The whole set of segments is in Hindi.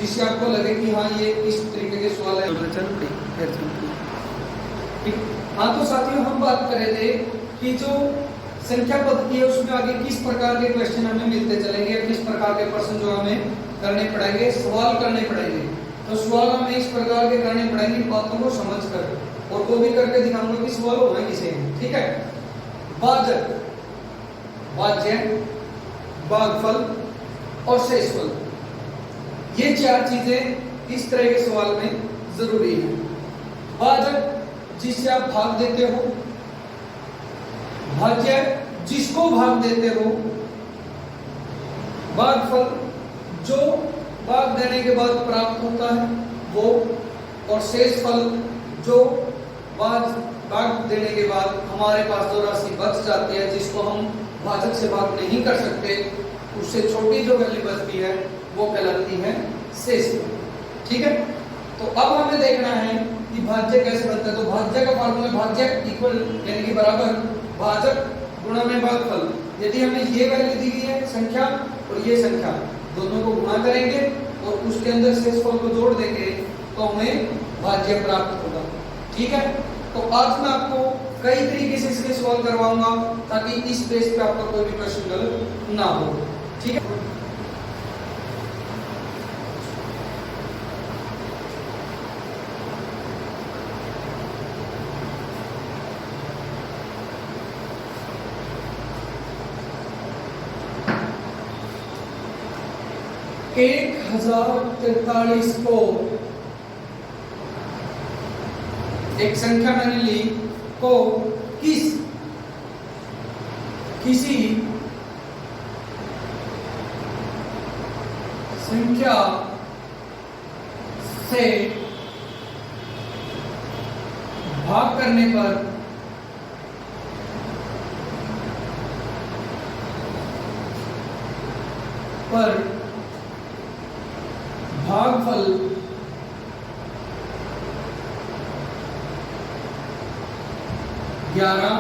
जिससे आपको लगे कि हाँ ये इस तरीके के सवाल है। ठीक। हाँ तो साथियों हम बात कर रहे थे कि जो संख्या पद्धति है उसमें आगे किस प्रकार के क्वेश्चन हमें मिलते चलेंगे, किस प्रकार के प्रश्न जो हमें करने पड़ेंगे, सवाल करने पड़ेंगे। तो सवाल हमें इस प्रकार के करने पड़ेंगे बातों को समझकर, और वो भी करके दिखाऊंगा कि सवाल होना किसे है। ठीक है। भाजक, भाज्य, भागफल और शेषफल, ये चार चीजें इस तरह के सवाल में जरूरी है। भाजक जिससे आप भाग देते हो, भाज्य जिसको भाग देते हो, भागफल जो भाग देने के बाद प्राप्त होता है वो, और शेषफल जो भाग देने के बाद हमारे पास जो राशि बच जाती है जिसको हम भाजक से भाग नहीं कर सकते, उससे छोटी जो वैल्यू बचती है वो कहलाती है शेषफल। ठीक है। तो अब हमें देखना है कि भाज्य कैसे बनता है। तो भाज्य का फार्मूला भाज्य इक्वल यानी कि बराबर भाजक गुणा में भागफल। यदि हमें ये वैल्यू दी गई है संख्या और ये संख्या, दोनों को गुणा करेंगे और उसके अंदर शेषफल को जोड़ देंगे तो हमें भाज्य प्राप्त होगा। ठीक है। तो आज मैं आपको कई तरीके से इसके सवाल करवाऊंगा ताकि इस बेस पे आपका कोई भी क्वेश्चन गलत ना हो। ठीक है। एक 1043 को एक संख्या मैंने ली को किसी संख्या से भाग करने पर भागफल 11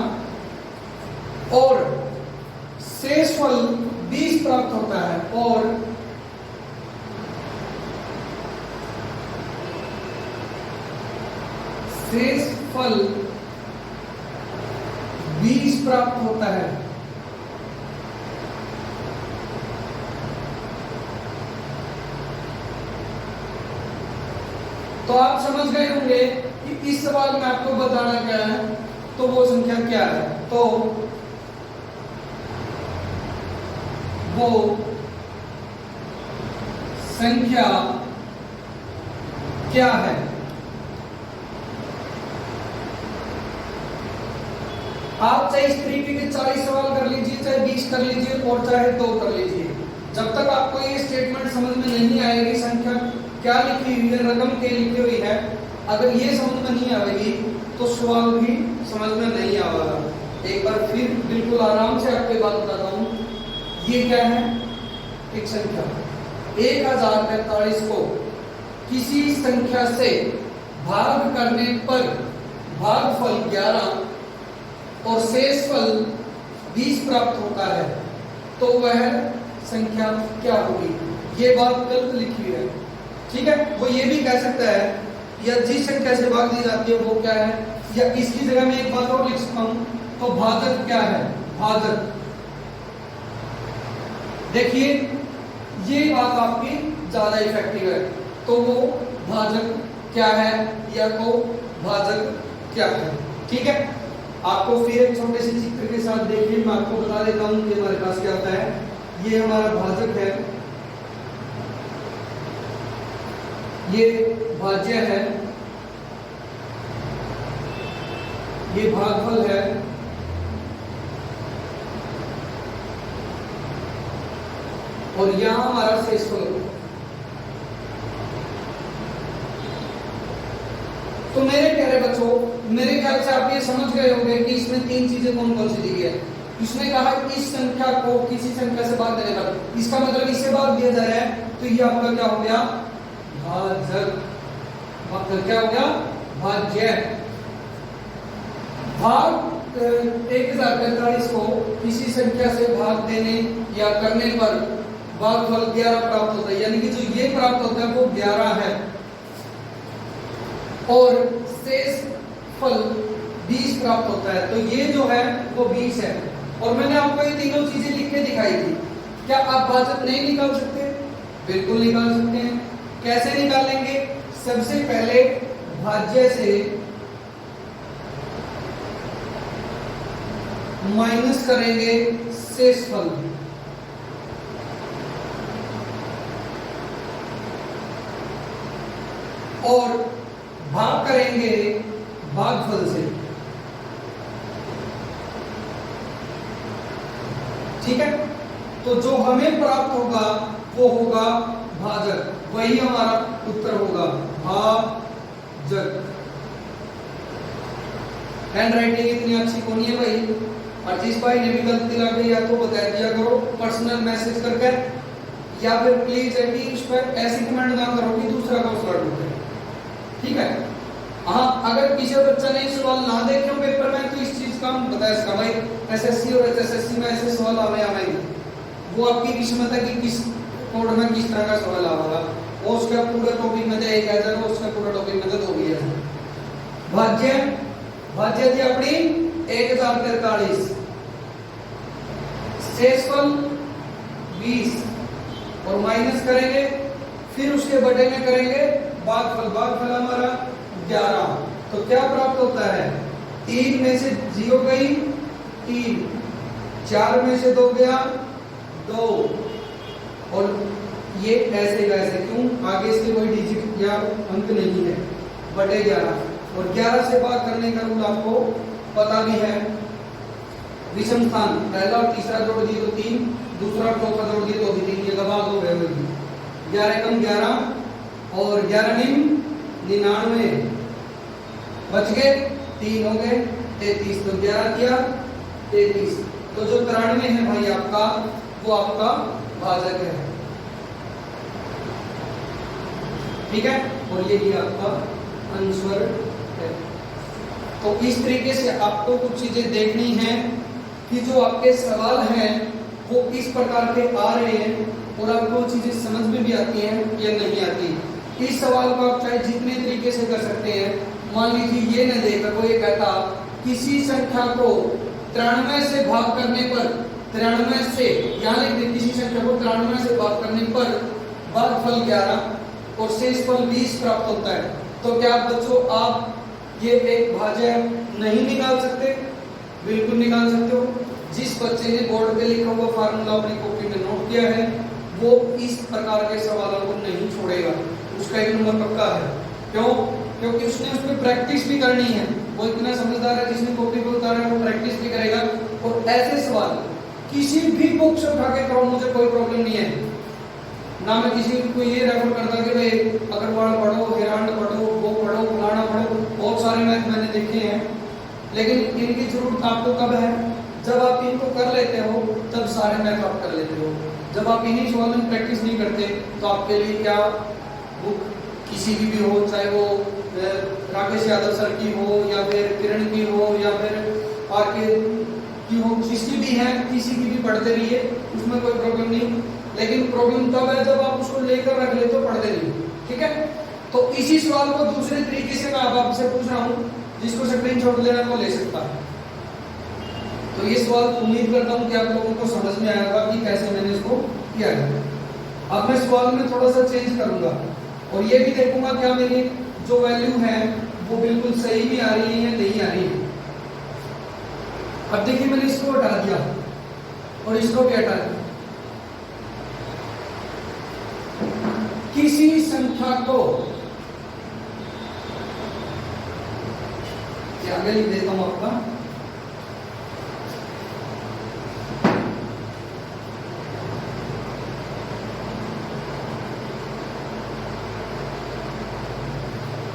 और शेषफल 20 प्राप्त होता है, और शेषफल 20 प्राप्त होता है तो आप समझ गए होंगे कि इस सवाल में आपको बताना क्या है, तो वो संख्या क्या है। तो वो संख्या क्या है। आप चाहे इस तरीके के 40 सवाल कर लीजिए, चाहे 20 कर लीजिए और चाहे 2 कर लीजिए, जब तक आपको ये स्टेटमेंट समझ में नहीं आएगी संख्या क्या लिखी हुई है, रकम क्या लिखी हुई है, अगर ये समझ में नहीं आएगी तो सवाल भी समझ में नहीं आएगा। एक बार फिर बिल्कुल आराम से आपको बात बताता हूँ। ये क्या है, एक संख्या 1043 को किसी संख्या से भाग करने पर भागफल 11 और शेषफल 20 प्राप्त होता है, तो वह संख्या क्या होगी। ये बात गलत लिखी हुई है। ठीक है। वो ये भी कह सकता है या जिस संख्या से भाग दी जाती है वो क्या है, या इसकी जगह में एक बात और लिख सकता हूं, तो भाजक क्या है, भाजक। देखिए ये बात आपकी ज्यादा इफेक्टिव है। तो वो भाजक क्या है या तो भाजक क्या है। ठीक है। आपको फिर एक छोटे से चित्र के साथ देखिए, मैं आपको बता देता हूं कि हमारे पास क्या होता है। ये हमारा भाजक है, ये भाज्य है, ये भागफल है, और यहां हमारा शेषफल। तो मेरे प्यारे बच्चों, मेरे ख्याल से आप ये समझ गए होंगे कि इसमें 3 चीजें कौन कौन सी दी है। इसने कहा इस संख्या को किसी संख्या से भाग देने पर, इसका मतलब इससे भाग दिया जा रहा है, तो ये आपका क्या हो गया, भाजक। मतलब क्या हो गया, भाज्य। भाग 1043 को किसी संख्या से भाग देने या करने पर भागफल 11 प्राप्त होता है, यानी कि जो ये प्राप्त होता है वो 11 है और शेष फल 20 प्राप्त होता है। तो ये जो है वो 20 है। और मैंने आपको ये तीनों चीजें लिख के दिखाई थी। क्या आप भाजक नहीं निकाल सकते? बिल्कुल निकाल सकते हैं। कैसे निकालेंगे? सबसे पहले भाज्य से माइनस करेंगे शेषफल, और भाग करेंगे भागफल से। ठीक है, तो जो हमें प्राप्त होगा वो होगा भाजक, वही हमारा उत्तर होगा भाजक। हैंड राइटिंग इतनी अच्छी कौन है भाई? और जिस भाई ने भी गलती लगी या तो बता दिया करो पर्सनल मैसेज करके, या फिर प्लीज है कि उस पर ऐसी कमेंट ना करो कि दूसरा का सवाल उठे। ठीक है, हाँ, अगर किसी बच्चा ने सवाल ना देखे हो पेपर में तो इस चीज का हम बता इसका भाई एसएससी और एचएसएससी में ऐसे सवाल आवे वो आपकी किस्मत है कि किस कोड में किस तरह का सवाल आएगा। वो उसका पूरा टॉपिक में एक हजार हो, उसका पूरा टॉपिक में 2 भी है। भाज्य थी अपनी 1043, शेषफल 20 और माइनस करेंगे, फिर उसके बटे में करेंगे भागफल। भागफल हमारा 11। तो क्या प्राप्त होता है? 3 में से 0 गई 3, 4 में से 2 गया 2, और ये ऐसे का ऐसे, क्यों? आगे इसके कोई डिजिट या अंक नहीं है, बटे 11। और 11 से भाग करने का रूल आपको पता भी है। विषम स्थान पहला और तीसरा जोड़ दिए तो 3, दूसरा और चौथा जोड़ दिए तो भी 3, ये भाग हो गए। 11 कम 11 और 11 निम 99, बच गए 3 हो गए 33। तो 11 किया 33। तो जो 93 है भाई आपका, वो आपका भाजक है। ठीक है, और यही आपका आंसर है। तो इस तरीके से आपको कुछ चीजें देखनी है कि जो आपके सवाल हैं वो किस प्रकार के आ रहे हैं और आपको चीजें समझ में भी आती हैं या नहीं आती। इस सवाल को आप चाहे जितने तरीके से कर सकते हैं। मान लीजिए ये न देकर वो ये कहता किसी संख्या को 93 से भाग करने पर, 93 से यहाँ लिख दे, किसी संख्या को 93 से भाग करने पर भागफल 11 और शेषफल 20 प्राप्त होता है। तो क्या बच्चों आप ये एक भाज्य नहीं निकाल सकते? बिल्कुल निकाल सकते हो। जिस बच्चे ने बोर्ड पे लिखा हुआ फार्मूला अपनी कॉपी में नोट किया है वो इस प्रकार के सवालों को नहीं छोड़ेगा, उसका 1 नंबर पक्का है। क्यों? क्योंकि उसने उसमें प्रैक्टिस भी करनी है। वो इतना समझदार है, जिसने कॉपी पे उतारा है वो प्रैक्टिस भी करेगा। और ऐसे सवाल किसी भी बुक से उठा के करो, मुझे कोई प्रॉब्लम नहीं है ना। मैं किसी को ये रेफर करता कि भाई अग्रवाल पढ़ो, हिरांड पढ़ो, वो पढ़ो, फलाना पढ़ो, बहुत सारे मैथ मैंने देखे हैं। लेकिन इनकी जरूरत आपको कब है? जब आप इनको कर लेते हो तब सारे मैथ आप कर लेते हो। जब आप इन्हीं सवालों में प्रैक्टिस नहीं करते तो आपके लिए क्या बुक किसी की भी हो, चाहे वो राकेश यादव सर की हो या फिर किरण की हो या फिर आरके की हो, जिसकी भी है किसी की भी पढ़ते रहिए, उसमें कोई प्रॉब्लम नहीं। लेकिन प्रॉब्लम तब है जब आप उसको लेकर रख लेते हो, पढ़ते नहीं। ठीक है, तो इसी सवाल को दूसरे तरीके से मैं आपसे पूछ रहा हूँ, जिसको स्क्रीनशॉट लेना वो ले सकता है। तो ये सवाल उम्मीद करता हूँ कि आप लोगों को समझ में आएगा कि कैसे मैंने इसको किया है। अब मैं सवाल में थोड़ा सा चेंज करूंगा और ये भी देखूंगा क्या मेरी जो वैल्यू है वो बिल्कुल सही भी आ रही है या नहीं आ रही है। अब देखिए मैंने इसको हटा दिया और इसको भी हटा दिया। किसी संख्या को आगे लिख देता हूं आपका,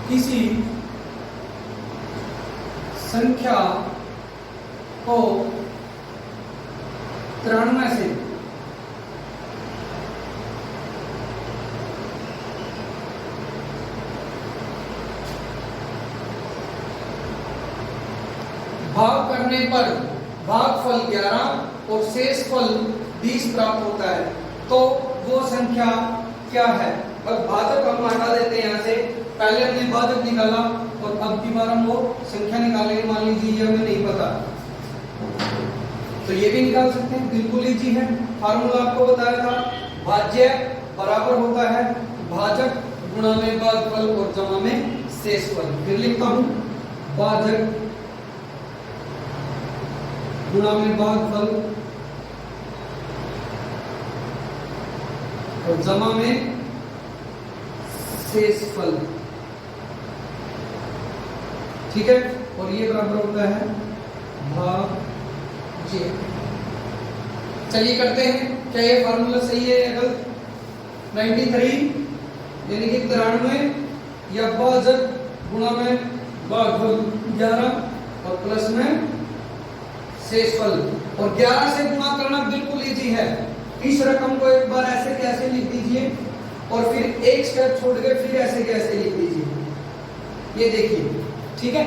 किसी संख्या को 93 से भाग करने पर भागफल 11 और शेषफल 20 प्राप्त होता है। तो वो संख्या क्या है। और भाजक हम हटा देते हैं यहाँ से, पहले हमने भाजक निकाला और अब की बार हम वो संख्या निकालेंगे। मान लीजिए ये हमें नहीं पता तो ये भी निकाल सकते हैं, बिल्कुल इजी है। फार्मूला आपको बताया था, भाज्य बराबर होता है भाजक गुणा में भागफल और जमा में शेषफल। फिर लिखता हूं, भाजक गुणा में भागफल और जमा में शेषफल। ठीक है, और ये बराबर होता है भाज्य। चलिए करते हैं, क्या ये फार्मूला सही है या गलत। 93 यानी कि 93 या भाजक गुणा में भागफल 11 और प्लस में शेषफल। और 11 से गुणा करना बिल्कुल इजी है। इस रकम को एक बार ऐसे कैसे लिख दीजिए और फिर एक स्टेप छोड़ के फिर ऐसे कैसे लिख दीजिए, ये देखिए। ठीक है,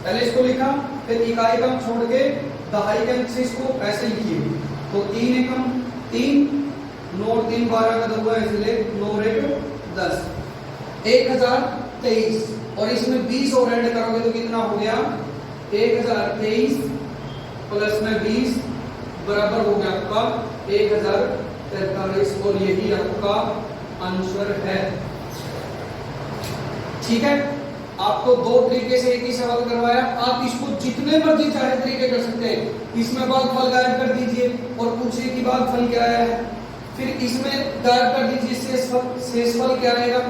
पहले इसको लिखा, फिर इकाई का छोड़ के दहाई के अंक से इसको ऐसे लिखिए। तो 3 एकम 3, 9 और 3 12 का दो है, इसलिए 9 और 1 10, 1023। और इसमें 20 और ऐड करोगे तो कितना हो गया, 1023 प्लस में 20 बराबर हो गया आपका 1043। और यही आपका आंसर है। ठीक है, आपको दो तरीके से एक ही सवाल करवाया, आप इसको जितने मर्जी चाहे तरीके कर सकते हैं। इसमें भागफल गायब कर दीजिए और पूछिए कि भागफल क्या आया है, फिर इसमें गायब कर दीजिए शेषफल क्या आएगा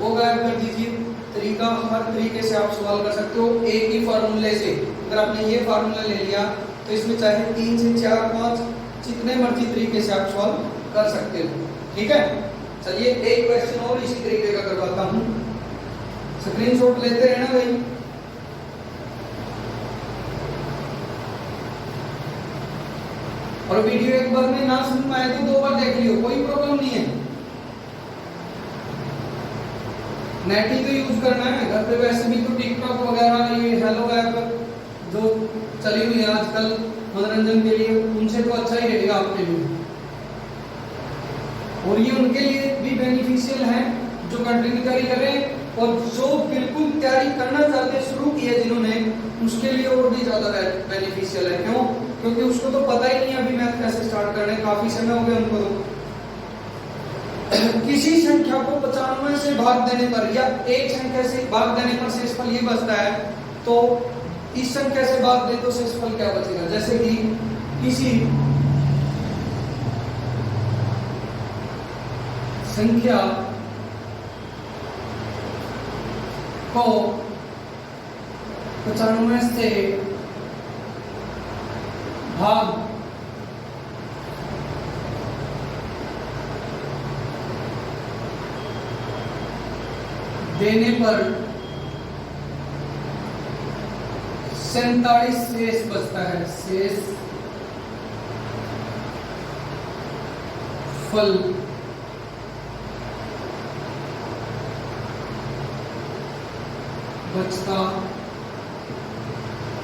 वो गायब कर दीजिए। तरीका हर तरीके से आप सवाल कर सकते हो एक ही फार्मूले से। अगर आपने ये फार्मूला ले लिया तो इसमें चाहे 3 से 4 5 जितने मर्जी तरीके से आप सवाल कर सकते हो। ठीक है, चलिए एक क्वेश्चन और इसी तरीके का करवाता हूं, स्क्रीनशॉट लेते रहना भाई। और वीडियो एक बार में ना समझ में आए तो 2 बार देख लियो, कोई प्रॉब्लम नहीं है। नेट ही तो यूज करना है, घर पे वैसे भी तो टिकटॉक वगैरह ये हेलो ऐप जो चली हुई है आजकल मनोरंजन के लिए, उनसे तो अच्छा ही रहेगा आपके लिए। और ये उनके लिए भी बेनिफिशियल है जो कंटिन्यू तैयारी कर रहे हैं, और जो बिल्कुल तैयारी करना चाहते हैं शुरू की है जिन्होंने, उसके लिए और भी ज्यादा बेनिफिशियल है। क्यों? क्योंकि उसको तो पता ही नहीं अभी मैथ कैसे स्टार्ट करना है, काफी समय हो गया उनको। तो किसी संख्या को 95 से भाग देने पर या एक संख्या से भाग देने पर शेषफल ये बचता है, तो इस संख्या से भाग दे तो शेषफल क्या बचेगा। जैसे कि किसी संख्या को 95 से भाग देने पर 47 शेष बचता है, शेष फल बचता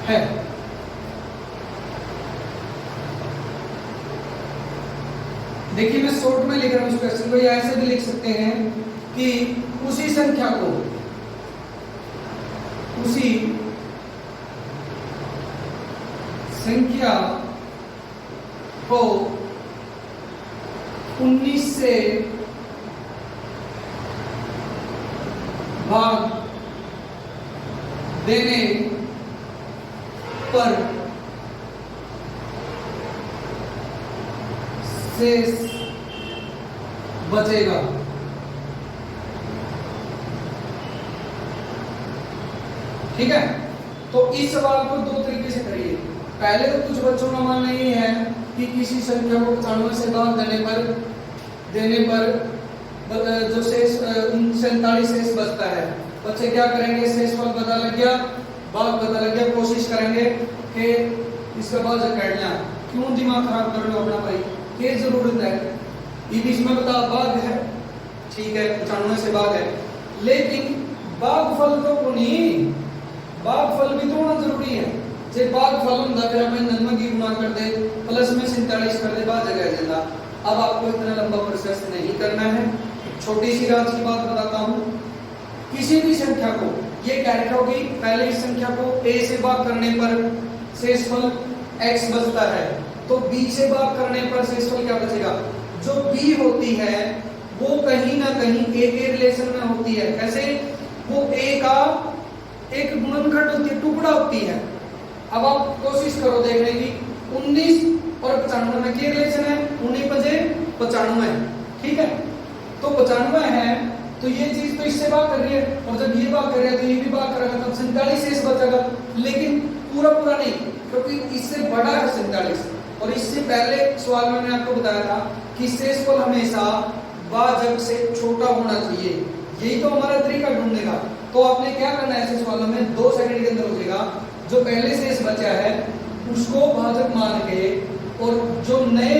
है। देखिए मैं शॉर्ट में लिख रहा हूं इस क्वेश्चन को, या ऐसे भी लिख सकते हैं कि उसी संख्या को, उसी संख्या को 19 से भाग देने पर शेष बचेगा। ठीक है, तो इस सवाल को दो तरीके से करिए। पहले तो कुछ बच्चों का मानना ये है कि किसी संख्या को 95 से भाग देने पर जो शेष 47 शेष बचता है, बच्चे क्या करेंगे, शेषफल पता लग गया, भाग पता लग गया, कोशिश करेंगे कि इसका भाजक काटना। क्यों दिमाग खराब कर लो अपना भाई, क्या जरूरत है। ये बीच में बता भाग है, ठीक है 95 से भाग है, लेकिन भागफल तो को नहीं, भागफल भी तो होना जरूरी है। जे भागफल होता फिर हमें नन्मा की गुणा कर दे, प्लस में 47 कर दे, भाजक आ जाता। अब आपको इतना लंबा प्रोसेस नहीं करना है। छोटी सी रात की बात बताता हूं, किसी भी संख्या को ये कह रखा होगी पहले इस संख्या को a से भाग करने पर शेषफल x बचता है, तो b से भाग करने पर शेषफल क्या बचेगा? जो b होती है वो कहीं ना कहीं a के रिलेशन में होती है। कैसे? वो a का एक गुणनखंड होती है, टुकड़ा होती है। अब आप कोशिश करो देखने की, 19 और 95 में क्या रिलेशन है? 19 बजे 95, ठीक है। तो 95 है तो ये चीज तो इससे भाग कर रही है, और जब ये भाग कर रहा है तो ये भी भाग करेगा, तब 47 शेष बचेगा। लेकिन पूरा पूरा नहीं, क्योंकि इससे बड़ा है 47। और इससे पहले सवाल में मैंने आपको बताया था कि शेषफल हमेशा भाजक से छोटा होना चाहिए। यही तो हमारा तरीका ढूंढने का। तो आपने क्या करना है ऐसे सवालों में, 2 सेकंड के अंदर हो जाएगा। जो पहले शेष बचा है उसको भाजक मान के, और जो नए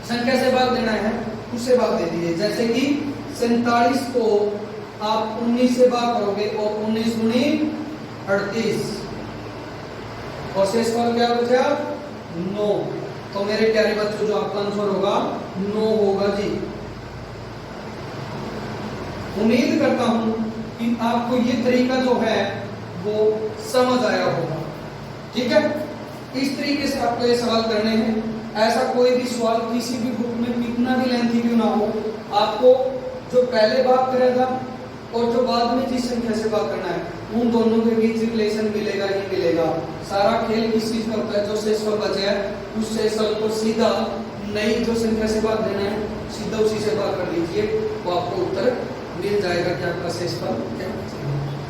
संख्या से भाग देना है उससे भाग दे दीजिए। जैसे कि 47 को आप 19 से भाग करोगे और 19 गुणी 38, और शेषफल क्या बचा? 9। तो मेरे प्यारे बच्चों जो आपका आंसर होगा 9 होगा जी। उम्मीद करता हूं कि आपको ये तरीका जो है वो समझ आया होगा, ठीक है। इस तरीके से आपको ये सवाल करने हैं। ऐसा कोई भी सवाल किसी भी बुक में कितना भी लेंथी क्यों ना हो, आपको जो पहले भाग करेगा और जो बाद में जिस संख्या से भाग करना है, उन दोनों के बीच रिलेशन मिलेगा ही मिलेगा। सारा खेल किस चीज का होता है? जो शेषफल बचे है उस शेषफल को सीधा नई जो संख्या से भाग देना है, सीधा उसी से भाग कर लीजिए, तो आपको उत्तर मिल जाएगा कि आपका शेषफल क्या है।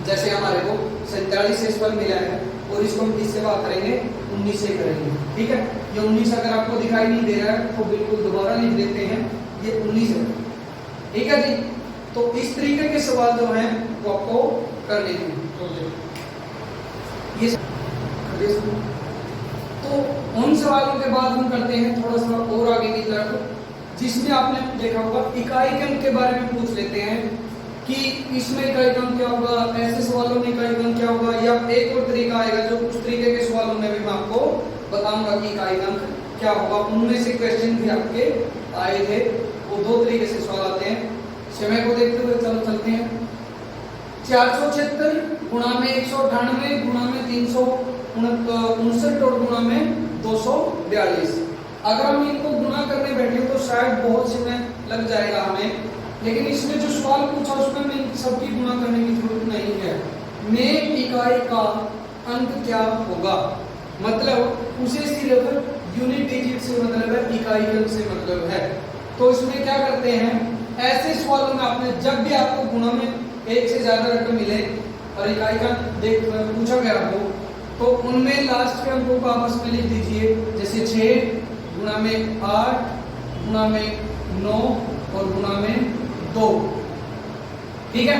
जैसे हमारे को 47 शेषफल मिला है और इसको हम किससे भाग करेंगे? 19 से करेंगे, ठीक है। ये 19 अगर आपको दिखाई नहीं दे रहा है तो बिल्कुल दोबारा लिख देते हैं, ये 19 है, ठीक है जी। तो इस तरीके के सवाल जो हैं वो आपको करने हैं। ये तो उन सवालों के बाद हम करते हैं थोड़ा सा और आगे की तरफ, जिसमें आपने देखा होगा इकाई के अंक के बारे में पूछ लेते हैं कि इसमें इकाई का अंक क्या होगा, ऐसे सवालों में इकाई का अंक क्या होगा, या एक और तरीका आएगा जो उस तरीके के सवालों में भी मैं आपको बताऊंगा कि इकाई का अंक क्या होगा। उनमें से क्वेश्चन भी आपके आए थे, वो 2 तरीके से सवाल आते हैं। समय को देखते हुए चलो चलते हैं। 476 गुणा में 198 गुणा में 359 और गुणा में 242। अगर हम इनको गुणा करने बैठे तो शायद बहुत समय लग जाएगा हमें, लेकिन इसमें जो सवाल पूछा उसमें मैं सबकी गुणा करने की जरूरत नहीं है। में इकाई का अंक क्या होगा, मतलब उसे सिर्फ यूनिट डिजिट से मतलब है, इकाई अंक से मतलब है। तो इसमें क्या करते हैं, ऐसे सवालों में आपने जब भी आपको गुणा में एक से ज्यादा रकम मिले और इकाई का पूछा गया हो, तो उनमें लास्ट के अंकों को आपस में लिख दीजिए। जैसे 6 गुणा में 8 गुणा में 9 और गुणा में 2, ठीक है।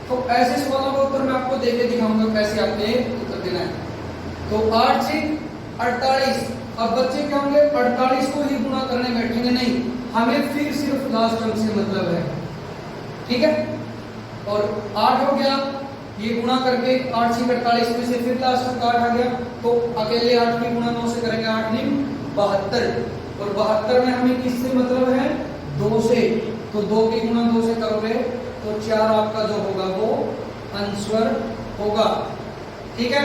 तो ऐसे सवालों का उत्तर मैं आपको देके दिखाऊंगा कैसे आपने उत्तर देना है। तो 8 से 48, अब बच्चे क्या होंगे, 48 को ही गुणा करने बैठेंगे नहीं, हमें फिर सिर्फ लास्ट अंक से मतलब है, ठीक है। और 8 हो गया, ये गुणा करके 8 से 48 में से फिर लास्ट अंक 8 आ गया, तो अकेले 8 की गुणा 9 से करेंगे, 8 नहीं 72, और 72 में हमें किससे मतलब है, 2 से। तो 2 की गुणा 2 से करोगे तो 4 आपका जो होगा वो आंसर होगा, ठीक है।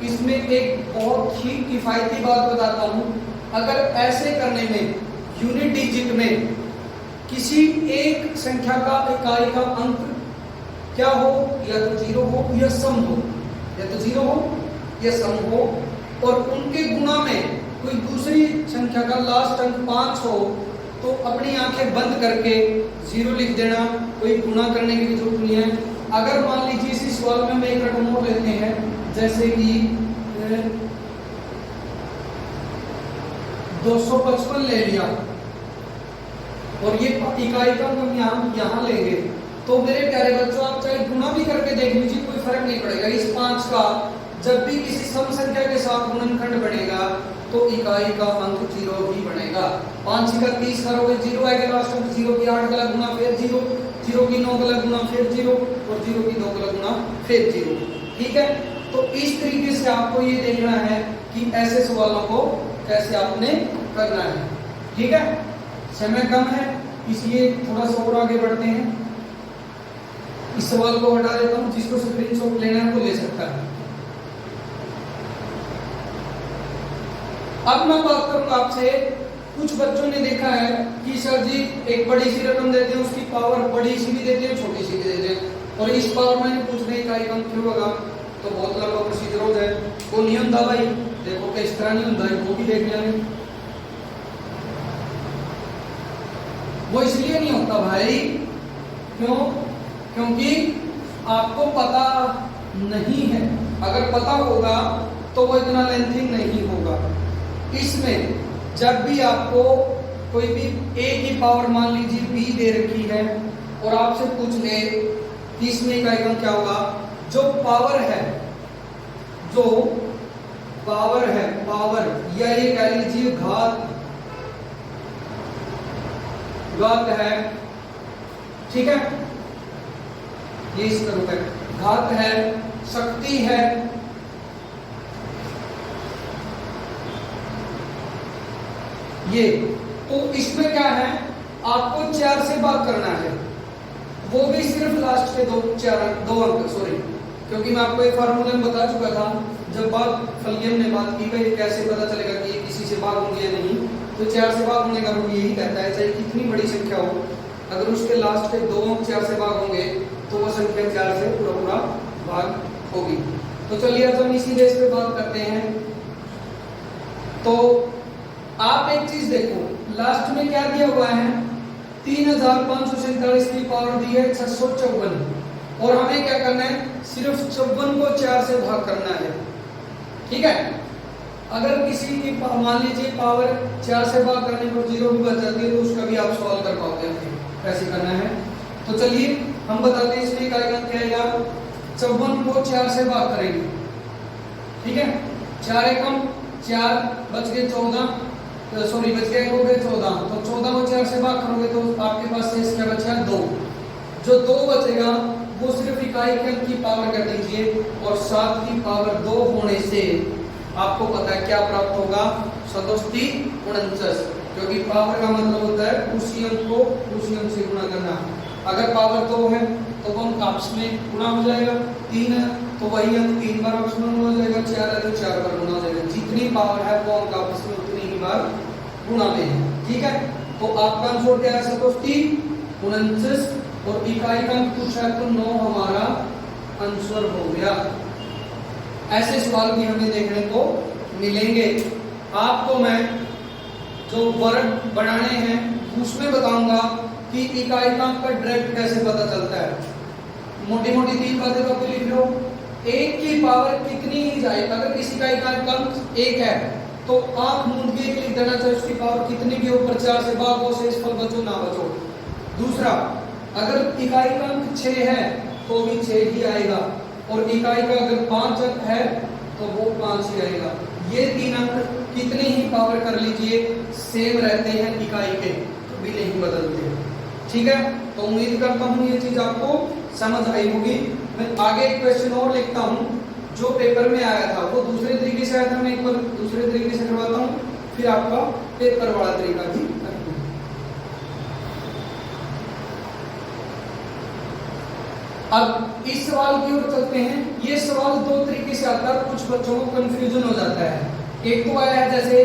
इसमें एक बहुत ही किफायती बात बताता हूं, अगर ऐसे करने में यूनिट डिजिट में किसी एक संख्या का इकाई का अंक क्या हो, या तो 0 हो या सम हो, या तो 0 हो या सम हो, और उनके गुणा में कोई दूसरी संख्या का लास्ट अंक 5 हो, तो अपनी आंखें बंद करके 0 लिख देना, कोई गुणा करने की जरूरत नहीं है। अगर मान लीजिए इसी सवाल में हम एक रकम और लेते हैं, जैसे कि 255 ले लिया, और ये इकाई का हम यहाँ लेंगे, तो मेरे प्यारे बच्चों आप चाहे गुणा भी करके देख लीजिए, कोई फर्क नहीं पड़ेगा। इस 5 का जब भी किसी सम संख्या के साथ गुणनखंड बनेगा तो इकाई का अंक 0 ही बनेगा। 5 का 30 करोगे 0 आएगा लास्ट अंक, 0 की 8 गलत गुना फिर 0, 0 की 9 गलत गुना फिर 0, और 0 की 2 गलत गुना फिर 0, ठीक है। तो इस तरीके से आपको ये देखना है कि ऐसे सवालों को कैसे आपने करना है, ठीक है। समय कम है, इसलिए थोड़ा सा और आगे बढ़ते हैं। इस सवाल को हटा देता हूं, जिसको स्क्रीनशॉट लेना है वो ले सकता है। अब मैं बात करूंगा आपसे, कुछ बच्चों ने देखा है कि सर जी एक बड़ी सी रकम देते हैं, उसकी पावर बड़ी सी भी देते हैं, छोटी सी भी देते हैं, और इस पावर में पूछने का इकाई क्यों होगा, तो बहुत लंबा प्रोसीजर हो जाए। वो नहीं होता भाई, देखो कि इस तरह नहीं होता है, वो भी देख लेंगे। वो इसलिए नहीं होता भाई, क्यों? क्योंकि आपको पता नहीं है। अगर पता होगा तो वो इतना लेंथी नहीं होगा। इसमें जब भी आपको कोई भी a की पावर मान लीजिए b दे रखी है और आपसे पूछ ले कि इसमें इकाई का क्या होगा, जो पावर है, जो पावर है, पावर या ये कह लीजिए घात, घात है, ठीक है, ये इसका रूप है, घात है, शक्ति है, ये, तो इसमें क्या है, आपको 4 से भाग करना है, वो भी सिर्फ लास्ट के दो अंक, सॉरी, क्योंकि मैं आपको एक फार्मूला में बता चुका था, जब बात फलगियम ने बात की भाई कैसे पता चलेगा कि ये किसी से भाग होंगे या नहीं, तो 4 से भाग होने का रूल यही कहता है, चाहे कितनी बड़ी संख्या हो, अगर उसके लास्ट के 2 अंक 4 से भाग होंगे तो वो संख्या 4 से पूरा भाग होगी। तो चलिए आज हम इसी बेस पे बात करते हैं। तो आप एक चीज देखो, लास्ट में क्या दिया हुआ है, 3547 की पावर दी है 654, और हमें क्या करना है, सिर्फ 54 को 4 से भाग करना है, ठीक है। अगर किसी की मान लीजिए पावर 4 से भाग करने पर 0 भी बच जाती है तो उसका भी आप सॉल्व कर पाओगे, कैसे करना है। तो चलिए हम बताते हैं इसमें क्या आएगा, 54 को 4 से भाग करेंगे, ठीक है, 4 एकम 4 बच गए 14, सॉरी बच गए हो गए 14, तो 14 को 4 से भाग करोगे तो आपके पास शेष क्या बचा, 2। जो 2 बचेगा वो सिर्फ इकाई के अंक की पावर कर दीजिए, और 7 की पावर 2 होने से आपको पता है क्या प्राप्त होगा, 749, क्योंकि पावर का मतलब होता है उसी अंक को उसी अंक से गुणा करना। अगर पावर 2 है तो वो अंक आपस में गुणा हो जाएगा, 3 है तो वही अंक 3 बार आपस में गुणा हो जाएगा, 4 है तो 4 बार गुणा हो जाएगा, जितनी पावर है वो अंक आपस में उतनी ही बार गुणा में है, ठीक है। तो आपका आंसर क्या है, 749, और इकाई का अंक पूछा है तो 9 हमारा आंसर हो गया। ऐसे सवाल भी हमें देखने को मिलेंगे। आपको मैं जो वर्ग बनाने हैं उसमें बताऊंगा कि इकाई का अंक का डायरेक्ट कैसे पता चलता है। मोटी मोटी 3 बातें तो आप लिख लो, 1 की पावर कितनी ही जाए, अगर किसी का इकाई का अंक 1 है तो आंख मूंद के लिख देना चाहिए उसकी पावर कितनी भी ऊपर 4 से भाग हो, शेषफल बचो ना बचो। दूसरा, अगर इकाई का अंक 6 है तो भी 6 ही आएगा, और इकाई का अगर 5 अंक है तो वो 5 ही आएगा। ये 3 अंक कितनी ही पावर कर लीजिए सेम रहते हैं इकाई के, कभी नहीं बदलते, ठीक है। तो उम्मीद करता हूँ ये चीज आपको समझ आई होगी। मैं आगे एक क्वेश्चन और लिखता हूँ जो पेपर में आया था, वो दूसरे तरीके से आया था, मैं एक बार दूसरे तरीके से करवाता हूँ, फिर आपका पेपर वाला तरीका भी करते हैं। अब इस सवाल की ओर चलते हैं। ये सवाल 2 तरीके से आता है, कुछ बच्चों को कंफ्यूजन हो जाता है। एक तो आया है जैसे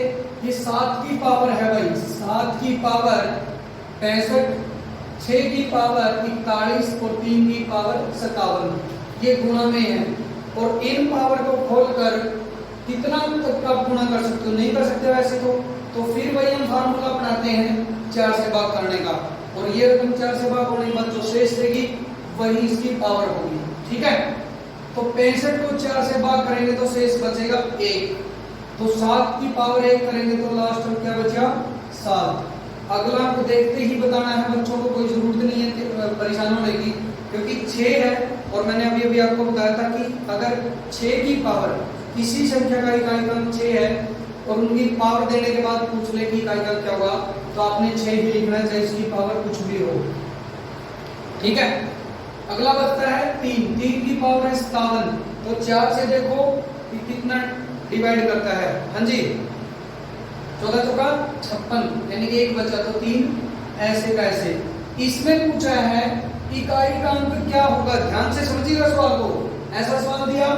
ये 7 की पावर है भाई, 7 की पावर 65, 6 की पावर 41 और 3 की पावर 57, ये गुणा में है, और इन पावर को खोलकर कितना तक आप गुणा कर सकते हो, नहीं कर सकते वैसे तो फिर वही हम फार्मूला अपनाते हैं 4 से भाग करने का, और ये रकम 4 से भाग होने के बाद जो शेष रहेगी वही इसकी पावर होगी, ठीक है। तो 65 को 4 से भाग करेंगे तो शेष बचेगा 1, तो 7 की पावर 1 करेंगे तो लास्ट में क्या बचा, 7। अगला आपको देखते ही बताना है बच्चों को, कोई जरूरत नहीं है कि परेशान होने की, क्योंकि 6 है और मैंने अभी आपको बताया था कि अगर 6 की पावर किसी संख्या का इकाई का अंक 6 है और उनकी पावर देने के बाद पूछ ले कि इकाई का क्या होगा, तो आपने 6 ही लिखना है चाहे इसकी पावर कुछ भी हो, ठीक है। अगला बचता है 3 की पावर है 57, तो 4 से देखो कि कितना डिवाइड करता है, हाँ जी 14 चौका 56, यानी कि एक बचा तो 3, ऐसे का ऐसे। इसमें पूछा है इकाई का अंक क्या होगा, ध्यान से समझिएगा सवाल को। ऐसा सवाल दिया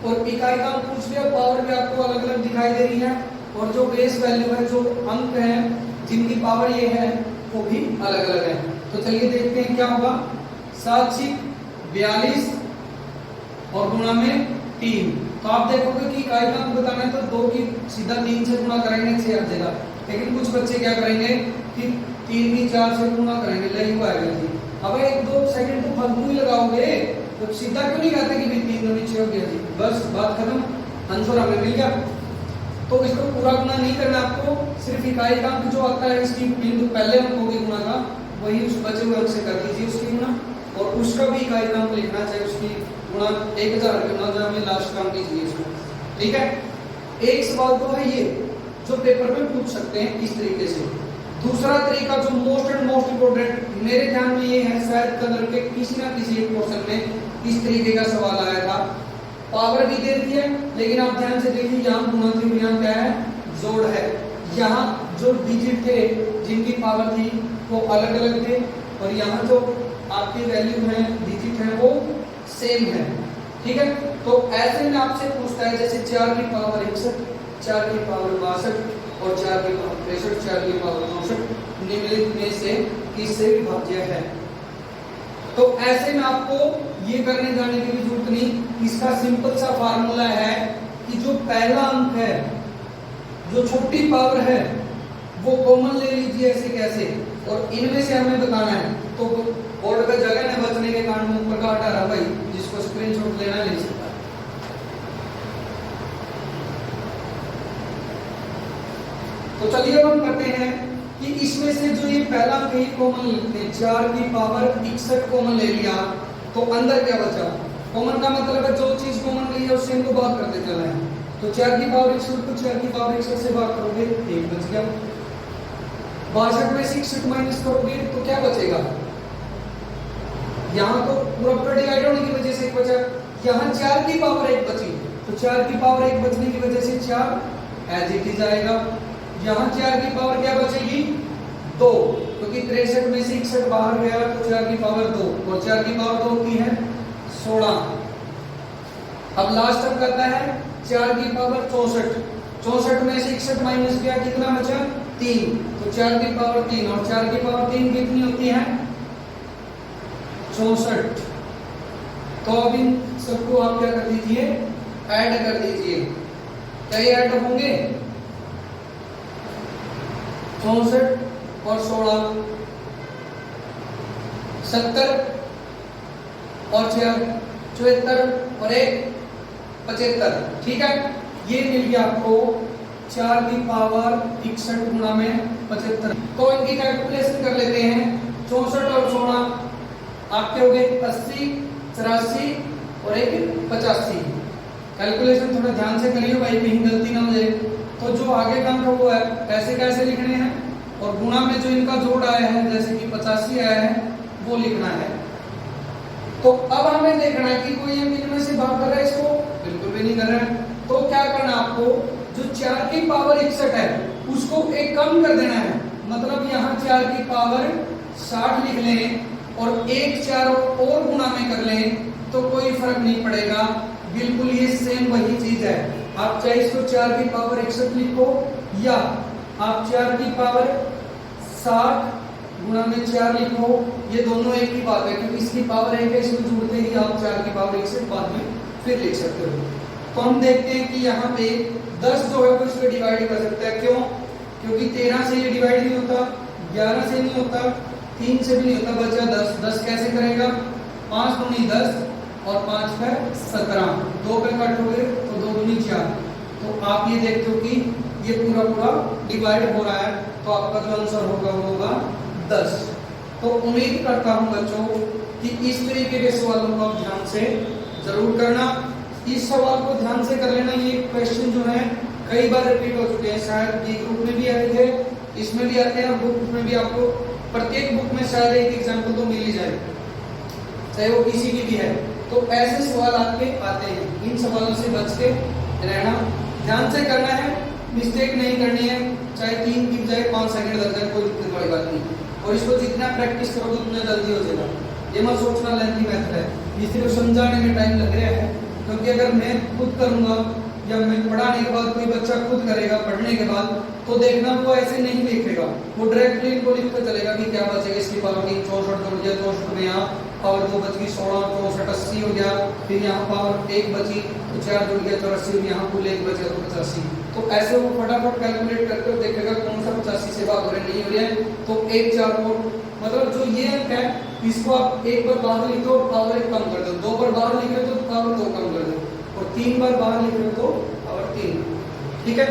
और इकाई का अंक पूछ लिया, पावर भी आपको अलग अलग दिखाई दे रही है और जो बेस वैल्यू है, जो अंक है जिनकी पावर ये है वो भी अलग अलग है। तो चलिए देखते हैं क्या होगा। 7 × 42 और गुणा में 3। तो आप देखोगे कि इकाई का अंक बताना है तो 2 की सीधा 3 से गुणा करेंगे 6 आ जाएगा। लेकिन कुछ बच्चे क्या करेंगे कि 3 की 4 से गुणा करेंगे, नहीं हुआ है जी। अब 1-2 सेकंड तो फालतू ही लगाओगे, तो सीधा क्यों नहीं कहते कि 3 दूनी 6 हो गया जी, बस बात खत्म, आंसर हमें मिल गया। तो इसको पूरा गुणा नहीं करना आपको, सिर्फ इकाई का अंक जो आता है इसकी बिंदु पहले अंक होगी गुणा का, वही उस बचे हुए अंक से कर दीजिए उसकी गुणा, और उसका भी इकाई का अंक लिखना चाहिए, उसकी गुणा 1000 गुणा जो हमें लास्ट का अंक दीजिए इसको, ठीक है। एक सवाल तो है ये जो पेपर में पूछ सकते हैं इस तरीके से। दूसरा तरीका जो मोस्ट एंड मोस्ट इंपोर्टेंट मेरे ध्यान में ये है, शायद कलर के किसी ना किसी एक पोर्शन में इस तरीके का सवाल आया था। पावर भी दे दी है, लेकिन आप ध्यान से देखिए यहाँ गुणा थी, यहाँ क्या है, जोड़ है। यहाँ जो डिजिट थे जिनकी पावर थी वो अलग अलग थे, और यहाँ जो आपकी वैल्यू है डिजिट है वो सेम है, ठीक है। तो ऐसे में आपसे पूछता है जैसे 4 की पावर 61, 4 की पावर 62 और 4 की पावर 63, 4 की पावर 64 निम्नलिखित में से किससे विभाज्य है। तो ऐसे में आपको ये करने जाने की भी जरूरत नहीं, इसका सिंपल सा फार्मूला है कि जो पहला अंक है, जो छोटी पावर है वो कॉमन ले लीजिए ऐसे कैसे, और इनमें से हमें बताना है। तो बोर्ड पे जगह न बचने के कारण मुंह पर काट आ रहा भाई, जिसको स्क्रीनशॉट लेना ले सकता है। तो चलिए हम करते हैं कि इसमें से जो ये पहला अंक है कॉमन लेते हैं, 4 की पावर 61 कॉमन ले लिया, तो अंदर क्या बचा। कॉमन का मतलब है जो चीज कॉमन ली है उससे इनको भाग करते चलना है। तो 4 की पावर 61 को 4 की पावर 61 से भाग करोगे, 1 बच गया। 62 में से 61 माइनस करोगे तो क्या बचेगा, यहाँ तो पूरा डिवाइड होने की वजह से 1 बचा, यहाँ 4 की पावर 1 बची, तो 4 की पावर 1 बचने की वजह से 4 एज इट इज आएगा। यहाँ 4 की पावर क्या बचेगी, 2, क्योंकि 63 में से 61 बाहर गया तो 4 की पावर 2, और 4 की पावर 2 की है 16। अब लास्ट तक करता है 4 की पावर 64, 64 में से 61 माइनस किया कितना बचा, 3, तो 4 की पावर 3, और 4 की पावर 3 कितनी होती है, 64। तो अब इन सबको आप क्या कर दीजिए, ऐड कर दीजिए। क्या ये ऐड होंगे, 64 और 16 70 और 4 74 और 1 75, ठीक है। ये मिल गया आपको 4 की पावर 61 गुणा में 75। तो इनकी कैलकुलेशन कर लेते हैं। 64 और 16 आपके हो गए 80, 84 और 1 85। कैलकुलेशन थोड़ा ध्यान से करिए भाई, कहीं गलती ना हो जाए। तो जो आगे का अंक वो है कैसे कैसे लिखने हैं, और गुणा में जो इनका जोड़ आया है जैसे कि 85 आया है वो लिखना है। तो अब हमें देखना है कि कोई इनमें से भाग कर रहा है, इसको बिल्कुल भी नहीं कर रहा है। तो क्या करना आपको, जो 4 की पावर 61 है उसको एक कम कर देना है, मतलब यहाँ 4 की पावर 60 लिख लें और 1 4 और गुणा में कर लें तो कोई फर्क नहीं पड़ेगा, बिल्कुल ये सेम वही चीज है। आप चाहे इसको 4 की पावर 61 लिखो या आप 4 की पावर 60 गुणा में 4 लिखो, ये दोनों एक ही बात है, क्योंकि इसकी पावर 1 है, इसको जोड़ते ही आप 4 की पावर 61 बाद में फिर लिख सकते हो। तो हम देखते हैं कि यहाँ पे 10 जो है वो इसको डिवाइड कर सकता है, क्यों, क्योंकि 13 से ये डिवाइड नहीं होता, 11 से नहीं होता, 3 से भी नहीं होता, बचा 10। 10 कैसे करेगा, 5 दूनी 10 और 5 का 17, 2 पे कट हो गए तो 2 दूनी 4। तो आप ये देखते हो कि ये पूरा पूरा डिवाइड हो रहा है, तो आपका जो आंसर होगा वो होगा 10। तो उम्मीद करता हूं बच्चों कि इस तरीके के सवालों को आप ध्यान से जरूर करना। इस सवाल को ध्यान से कर लेना, ये क्वेश्चन जो है कई बार रिपीट हो चुके हैं, शायद बी ग्रुप में भी आए थे, इसमें भी आते हैं, और बुक में भी आपको प्रत्येक बुक में शायद एक एग्जाम्पल तो मिल ही जाए, चाहे वो किसी की भी है। तो ऐसे सवाल आपके आते हैं, इन सवालों से बच के रहना, ध्यान से करना है। मिस्टेक नहीं करनी है, चाहे 3 की बजाय 5 सेकंड लग जाए, कोई दिक्कत वाली बात नहीं। और इसको जितना प्रैक्टिस करोगे उतना जल्दी हो जाएगा। ये मत सोचना लेंथी मेथड है, ये सिर्फ समझाने में टाइम लग रहा है। क्योंकि अगर मैं खुद करूंगा या मैं पढ़ाने के बाद कोई बच्चा खुद करेगा पढ़ने के बाद, तो देखना वो ऐसे नहीं देखेगा, वो डायरेक्टली इनको लिखकर चलेगा कि क्या बचेगा, इसकी पावर 3 64 जोड़ दिया, 64 में यहाँ पावर 2 बच गई, 16 64 80 हो गया, फिर यहाँ पावर 1 बची तो 4 जुड़ गया 84, यहाँ कुल 1 बचा तो 85। तो ऐसे वो फटाफट कैलकुलेट करके देखेगा कौन सा 85 से भाग हो रहा है नहीं हो रहा है, तो 1 4 को मतलब जो ये अंक है इसको आप 1 बार बाहर लिख दो पावर 1 कम कर दो, 2 बार बाहर लिख रहे हो तो पावर 2 कम कर दो, और 3 बार बाहर लिख रहे हो तो पावर 3। ठीक है,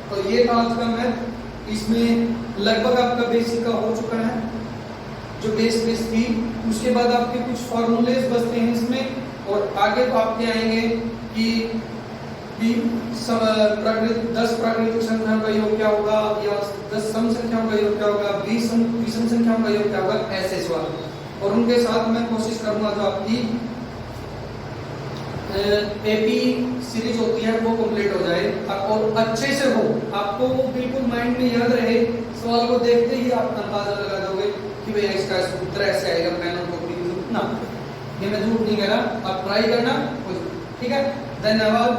तो ये था आज का मैथ। इसमें लगभग आपका बेसिक का हो चुका है, जो बेस थी। उसके बाद आपके कुछ फॉर्मूलेस बचते हैं इसमें, और आगे तो आपके आएंगे कि 10 प्राकृतिक संख्याओं का योग क्या होगा, या 10 सम संख्याओं का योग क्या होगा, 20 विषम संख्याओं का योग क्या होगा, ऐसे सवाल। और उनके साथ मैं कोशिश करूंगा जो आपकी एपी सीरीज होती है वो कंप्लीट हो जाए और अच्छे से हो, आपको वो बिल्कुल माइंड में याद रहे। सवाल को देखते ही आप अंदाजा लगा दोगे कि भैया इसका उत्तर ऐसे आएगा, पेन और कॉपी ना, ये मैं झूठ नहीं कह रहा, आप ट्राई करना। ठीक है, धन्यवाद।